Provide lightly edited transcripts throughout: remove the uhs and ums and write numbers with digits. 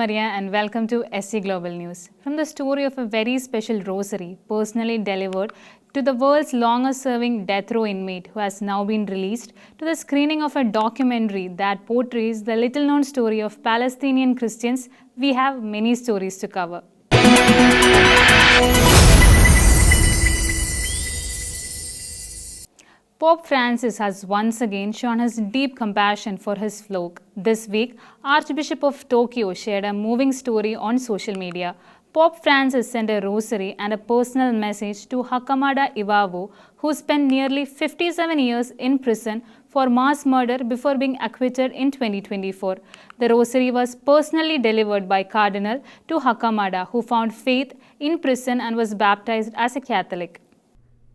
Maria and welcome to SC Global News. From the story of a very special rosary personally delivered to the world's longest serving death row inmate who has now been released, to the screening of a documentary that portrays the little known story of Palestinian Christians, we have many stories to cover. Pope Francis has once again shown his deep compassion for his flock. This week, Archbishop of Tokyo shared a moving story on social media. Pope Francis sent a rosary and a personal message to Hakamada Iwao, who spent nearly 57 years in prison for mass murder before being acquitted in 2024. The rosary was personally delivered by Cardinal to Hakamada, who found faith in prison and was baptized as a Catholic.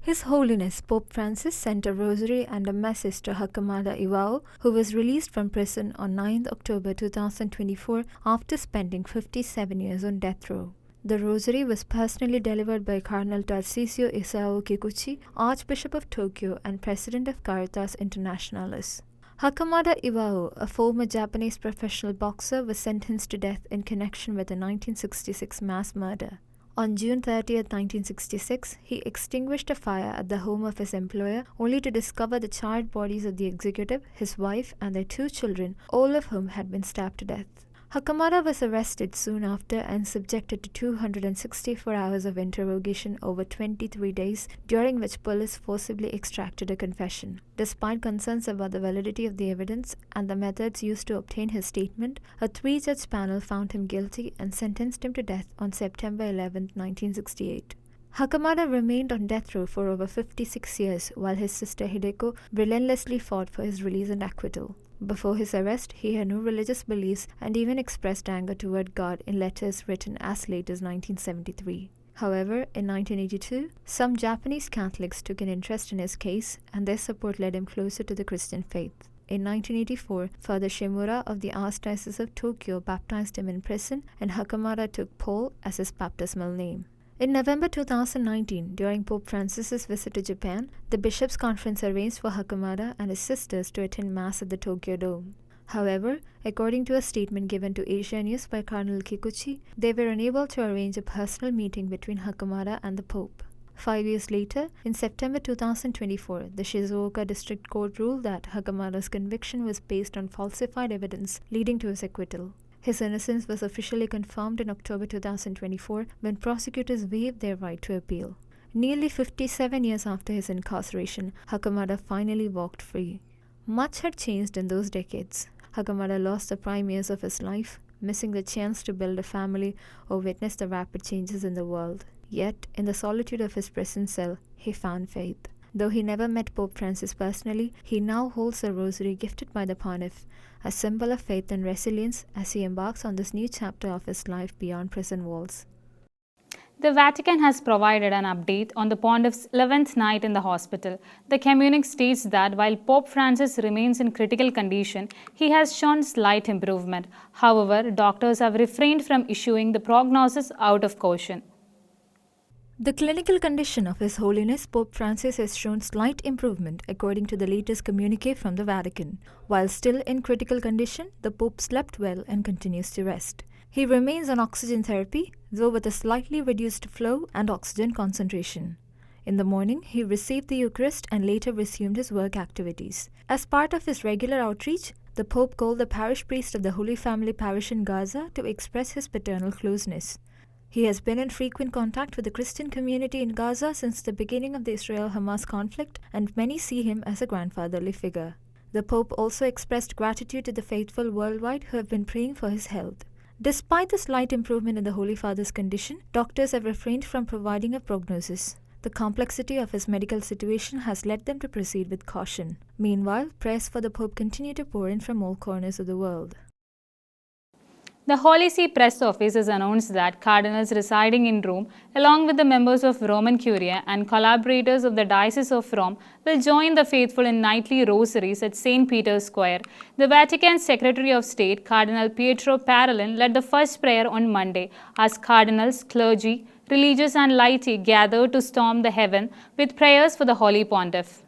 His Holiness Pope Francis sent a rosary and a message to Hakamada Iwao, who was released from prison on 9 October 2024 after spending 57 years on death row. The rosary was personally delivered by Cardinal Tarcisio Isao Kikuchi, Archbishop of Tokyo and President of Caritas Internationalis. Hakamada Iwao, a former Japanese professional boxer, was sentenced to death in connection with the 1966 mass murder. On June 30, 1966, he extinguished a fire at the home of his employer only to discover the charred bodies of the executive, his wife, and their 2 children, all of whom had been stabbed to death. Hakamada was arrested soon after and subjected to 264 hours of interrogation over 23 days, during which police forcibly extracted a confession. Despite concerns about the validity of the evidence and the methods used to obtain his statement, a 3-judge panel found him guilty and sentenced him to death on September 11, 1968. Hakamada remained on death row for over 56 years while his sister Hideko relentlessly fought for his release and acquittal. Before his arrest, he had no religious beliefs and even expressed anger toward God in letters written as late as 1973. However, in 1982, some Japanese Catholics took an interest in his case, and their support led him closer to the Christian faith. In 1984, Father Shimura of the Archdiocese of Tokyo baptized him in prison, and Hakamada took Paul as his baptismal name. In November 2019, during Pope Francis's visit to Japan, the Bishops' Conference arranged for Hakamada and his sisters to attend Mass at the Tokyo Dome. However, according to a statement given to Asia News by Cardinal Kikuchi, they were unable to arrange a personal meeting between Hakamada and the Pope. 5 years later, in September 2024, the Shizuoka District Court ruled that Hakamada's conviction was based on falsified evidence, leading to his acquittal. His innocence was officially confirmed in October 2024 when prosecutors waived their right to appeal. Nearly 57 years after his incarceration, Hakamada finally walked free. Much had changed in those decades. Hakamada lost the prime years of his life, missing the chance to build a family or witness the rapid changes in the world. Yet, in the solitude of his prison cell, he found faith. Though he never met Pope Francis personally, he now holds a rosary gifted by the Pontiff, a symbol of faith and resilience as he embarks on this new chapter of his life beyond prison walls. The Vatican has provided an update on the Pontiff's 11th night in the hospital. The communique states that while Pope Francis remains in critical condition, he has shown slight improvement. However, doctors have refrained from issuing the prognosis out of caution. The clinical condition of His Holiness Pope Francis has shown slight improvement according to the latest communique from the Vatican. While still in critical condition, the Pope slept well and continues to rest. He remains on oxygen therapy, though with a slightly reduced flow and oxygen concentration. In the morning, he received the Eucharist and later resumed his work activities. As part of his regular outreach, the Pope called the parish priest of the Holy Family Parish in Gaza to express his paternal closeness. He has been in frequent contact with the Christian community in Gaza since the beginning of the Israel-Hamas conflict, and many see him as a grandfatherly figure. The Pope also expressed gratitude to the faithful worldwide who have been praying for his health. Despite the slight improvement in the Holy Father's condition, doctors have refrained from providing a prognosis. The complexity of his medical situation has led them to proceed with caution. Meanwhile, prayers for the Pope continue to pour in from all corners of the world. The Holy See Press Office has announced that cardinals residing in Rome, along with the members of Roman Curia and collaborators of the Diocese of Rome, will join the faithful in nightly rosaries at St. Peter's Square. The Vatican Secretary of State, Cardinal Pietro Parolin, led the first prayer on Monday as cardinals, clergy, religious and laity gathered to storm the heaven with prayers for the Holy Pontiff.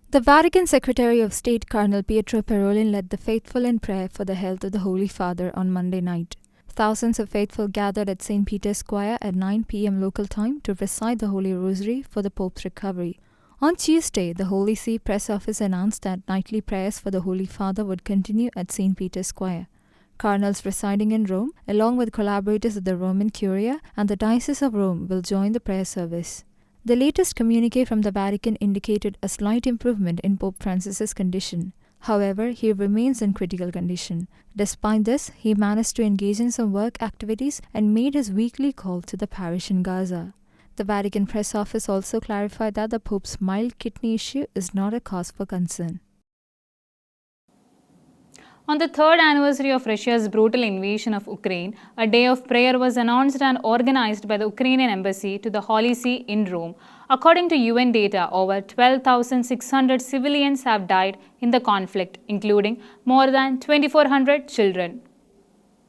The Vatican Secretary of State Cardinal Pietro Parolin led the faithful in prayer for the health of the Holy Father on Monday night. Thousands of faithful gathered at St. Peter's Square at 9 p.m. local time to recite the Holy Rosary for the Pope's recovery. On Tuesday, the Holy See Press Office announced that nightly prayers for the Holy Father would continue at St. Peter's Square. Cardinals residing in Rome, along with collaborators of the Roman Curia and the Diocese of Rome, will join the prayer service. The latest communique from the Vatican indicated a slight improvement in Pope Francis's condition. However, he remains in critical condition. Despite this, he managed to engage in some work activities and made his weekly call to the parish in Gaza. The Vatican press office also clarified that the Pope's mild kidney issue is not a cause for concern. On the third anniversary of Russia's brutal invasion of Ukraine, a day of prayer was announced and organized by the Ukrainian embassy to the Holy See in Rome. According to UN data, over 12,600 civilians have died in the conflict, including more than 2,400 children.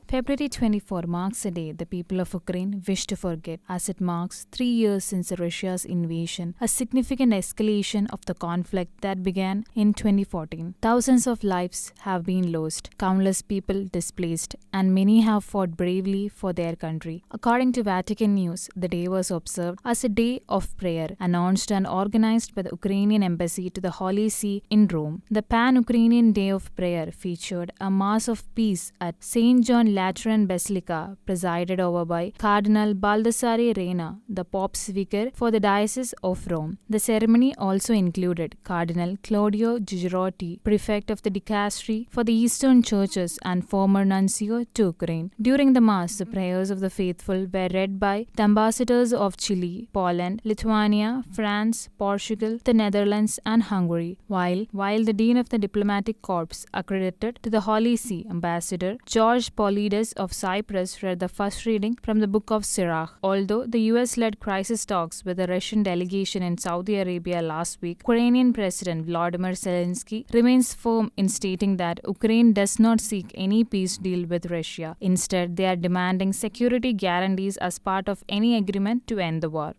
February 24 marks a day the people of Ukraine wish to forget, as it marks 3 years since Russia's invasion, a significant escalation of the conflict that began in 2014. Thousands of lives have been lost, countless people displaced, and many have fought bravely for their country. According to Vatican News, the day was observed as a day of prayer, announced and organized by the Ukrainian embassy to the Holy See in Rome. The Pan-Ukrainian Day of Prayer featured a Mass of Peace at St. John Lateran Basilica, presided over by Cardinal Baldassare Reina, the Pope's vicar for the Diocese of Rome. The ceremony also included Cardinal Claudio Girotti, prefect of the Dicastery for the Eastern Churches and former nuncio to Ukraine. During the Mass, the prayers of the faithful were read by the ambassadors of Chile, Poland, Lithuania, France, Portugal, the Netherlands, and Hungary, while the Dean of the Diplomatic Corps, accredited to the Holy See, Ambassador George Polides of Cyprus, read the first reading from the Book of Sirach. Although the US led crisis talks with the Russian delegation in Saudi Arabia last week, Ukrainian President Volodymyr Zelensky remains firm in stating that Ukraine does not seek any peace deal with Russia. Instead, they are demanding security guarantees as part of any agreement to end the war.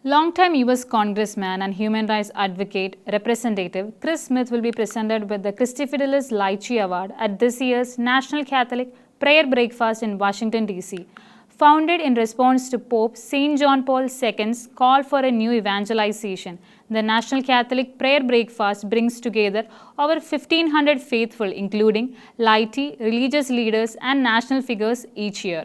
Longtime U.S. Congressman and human rights advocate Representative Chris Smith will be presented with the Christi Fidelis Laici Award at this year's National Catholic Prayer Breakfast in Washington, D.C. Founded in response to Pope St. John Paul II's call for a new evangelization, the National Catholic Prayer Breakfast brings together over 1,500 faithful, including laity, religious leaders, and national figures each year.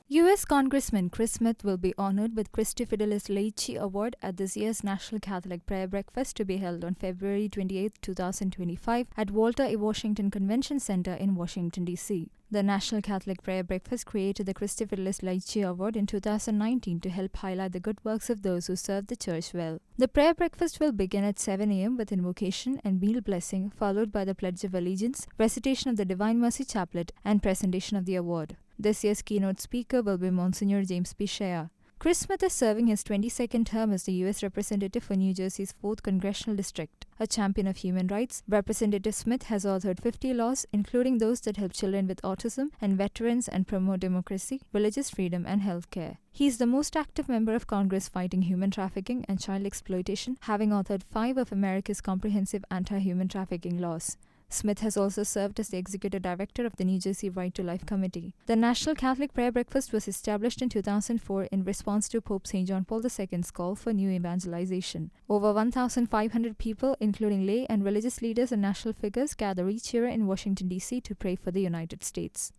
U.S. Congressman Chris Smith will be honored with Christi Fidelis Laici Award at this year's National Catholic Prayer Breakfast to be held on February 28, 2025 at Walter A. Washington Convention Center in Washington, D.C. The National Catholic Prayer Breakfast created the Christi Fidelis Laici Award in 2019 to help highlight the good works of those who serve the Church well. The prayer breakfast will begin at 7 a.m. with invocation and meal blessing, followed by the Pledge of Allegiance, recitation of the Divine Mercy Chaplet, and presentation of the award. This year's keynote speaker will be Monsignor James P. Shea. Chris Smith is serving his 22nd term as the U.S. Representative for New Jersey's 4th Congressional District. A champion of human rights, Representative Smith has authored 50 laws, including those that help children with autism and veterans and promote democracy, religious freedom, and health care. He is the most active member of Congress fighting human trafficking and child exploitation, having authored 5 of America's comprehensive anti-human trafficking laws. Smith has also served as the Executive Director of the New Jersey Right to Life Committee. The National Catholic Prayer Breakfast was established in 2004 in response to Pope St. John Paul II's call for new evangelization. Over 1,500 people, including lay and religious leaders and national figures, gather each year in Washington, D.C. to pray for the United States.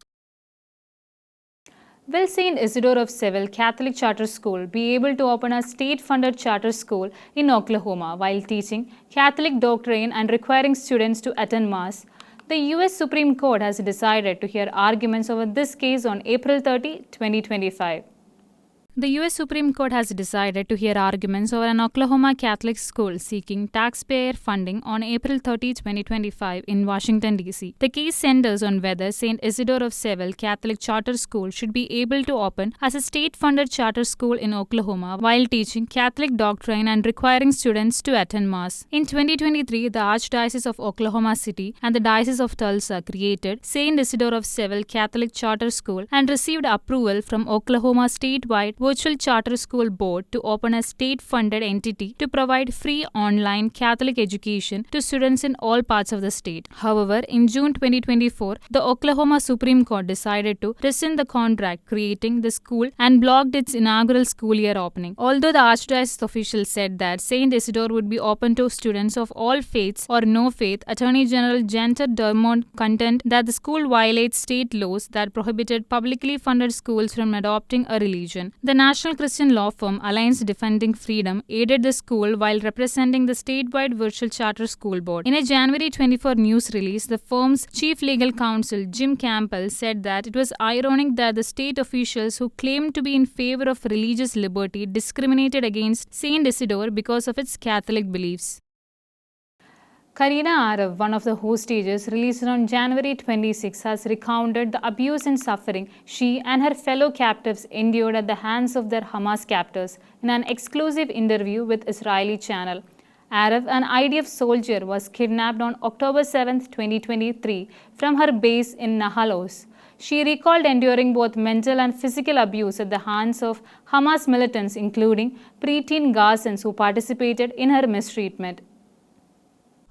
Will St. Isidore of Seville Catholic Charter School be able to open a state-funded charter school in Oklahoma while teaching Catholic doctrine and requiring students to attend Mass? The U.S. Supreme Court has decided to hear arguments over this case on April 30, 2025. The U.S. Supreme Court has decided to hear arguments over an Oklahoma Catholic school seeking taxpayer funding on April 30, 2025 in Washington, D.C. The case centers on whether St. Isidore of Seville Catholic Charter School should be able to open as a state-funded charter school in Oklahoma while teaching Catholic doctrine and requiring students to attend Mass. In 2023, the Archdiocese of Oklahoma City and the Diocese of Tulsa created St. Isidore of Seville Catholic Charter School and received approval from Oklahoma statewide Virtual Charter School Board to open a state-funded entity to provide free online Catholic education to students in all parts of the state. However, in June 2024, the Oklahoma Supreme Court decided to rescind the contract creating the school and blocked its inaugural school year opening. Although the Archdiocese official said that St. Isidore would be open to students of all faiths or no faith, Attorney General Jenter Dermont contended that the school violates state laws that prohibited publicly funded schools from adopting a religion. The national Christian law firm Alliance Defending Freedom aided the school while representing the statewide Virtual Charter School Board. In a January 24 news release, the firm's chief legal counsel Jim Campbell said that it was ironic that the state officials who claimed to be in favor of religious liberty discriminated against St. Isidore because of its Catholic beliefs. Karina Arif, one of the hostages released on January 26, has recounted the abuse and suffering she and her fellow captives endured at the hands of their Hamas captors in an exclusive interview with Israeli channel. Arif, an IDF soldier, was kidnapped on October 7, 2023 from her base in Nahal Oz. She recalled enduring both mental and physical abuse at the hands of Hamas militants, including preteen Gazans who participated in her mistreatment.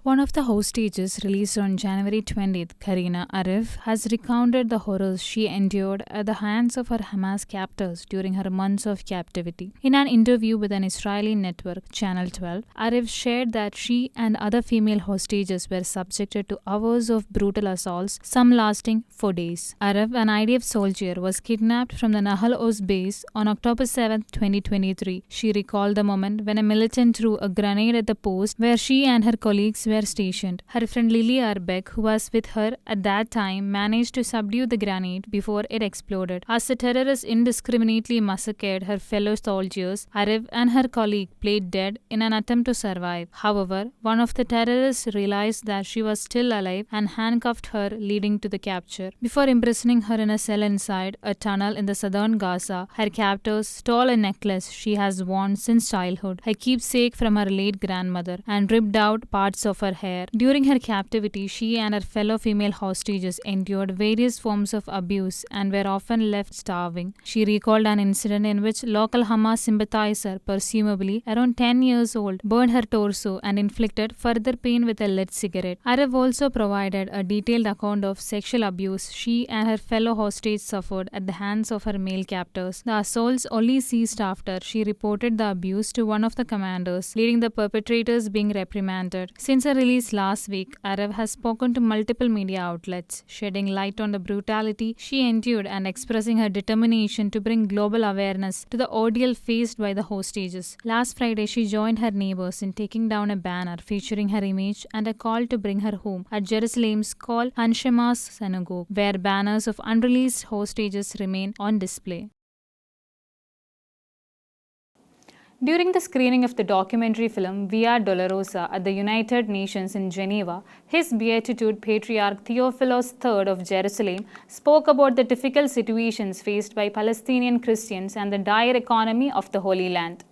One of the hostages released on January 20th, Karina Arif, has recounted the horrors she endured at the hands of her Hamas captors during her months of captivity. In an interview with an Israeli network, Channel 12, Arif shared that she and other female hostages were subjected to hours of brutal assaults, some lasting for days. Arif, an IDF soldier, was kidnapped from the Nahal Oz base on October 7, 2023. She recalled the moment when a militant threw a grenade at the post where she and her colleagues were stationed. Her friend Lily Arbeck, who was with her at that time, managed to subdue the grenade before it exploded. As the terrorists indiscriminately massacred her fellow soldiers, Arif and her colleague played dead in an attempt to survive. However, one of the terrorists realized that she was still alive and handcuffed her, leading to the capture. Before imprisoning her in a cell inside a tunnel in the southern Gaza, her captors stole a necklace she has worn since childhood, a keepsake from her late grandmother, and ripped out parts of her hair. During her captivity, she and her fellow female hostages endured various forms of abuse and were often left starving. She recalled an incident in which local Hamas sympathizer, presumably around 10 years old, burned her torso and inflicted further pain with a lit cigarette. Arif also provided a detailed account of sexual abuse she and her fellow hostages suffered at the hands of her male captors. The assaults only ceased after she reported the abuse to one of the commanders, leading the perpetrators being reprimanded. Since her release last week, Arif has spoken to multiple media outlets, shedding light on the brutality she endured and expressing her determination to bring global awareness to the ordeal faced by the hostages. Last Friday, she joined her neighbors in taking down a banner featuring her image and a call to bring her home at Jerusalem's Kol Hanshema's synagogue, where banners of unreleased hostages remain on display. During the screening of the documentary film Via Dolorosa at the United Nations in Geneva, His Beatitude Patriarch Theophilos III of Jerusalem spoke about the difficult situations faced by Palestinian Christians and the dire economy of the Holy Land.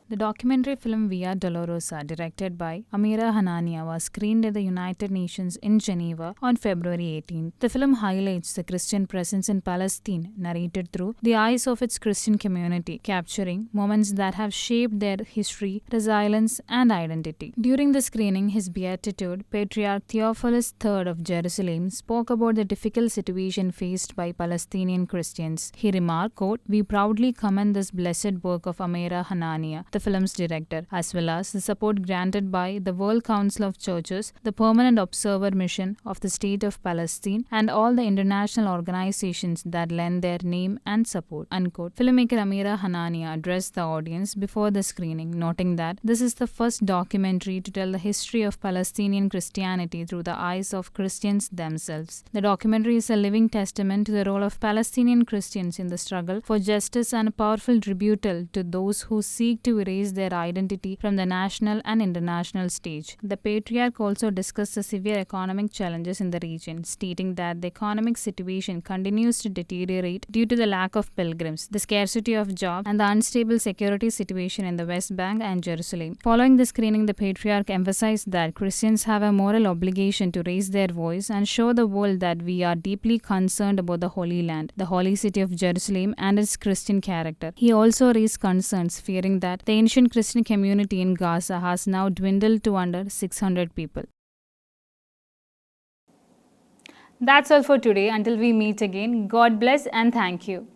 The documentary film Via Dolorosa, directed by Amira Hanania, was screened at the United Nations in Geneva on February 18. The film highlights the Christian presence in Palestine, narrated through the eyes of its Christian community, capturing moments that have shaped their history, resilience, and identity. During the screening, His Beatitude, Patriarch Theophilus III of Jerusalem, spoke about the difficult situation faced by Palestinian Christians. He remarked, quote, "We proudly commend this blessed work of Amira Hanania, the film's director, as well as the support granted by the World Council of Churches, the Permanent Observer Mission of the State of Palestine, and all the international organizations that lend their name and support," unquote. Filmmaker Amira Hanania addressed the audience before the screening, noting that this is the first documentary to tell the history of Palestinian Christianity through the eyes of Christians themselves. The documentary is a living testament to the role of Palestinian Christians in the struggle for justice and a powerful rebuttal to those who seek to erase their identity from the national and international stage. The patriarch also discussed the severe economic challenges in the region, stating that the economic situation continues to deteriorate due to the lack of pilgrims, the scarcity of jobs, and the unstable security situation in the West Bank and Jerusalem. Following the screening, the patriarch emphasized that Christians have a moral obligation to raise their voice and show the world that we are deeply concerned about the Holy Land, the holy city of Jerusalem, and its Christian character. He also raised concerns, fearing that the ancient Christian community in Gaza has now dwindled to under 600 people. That's all for today. Until we meet again, God bless and thank you.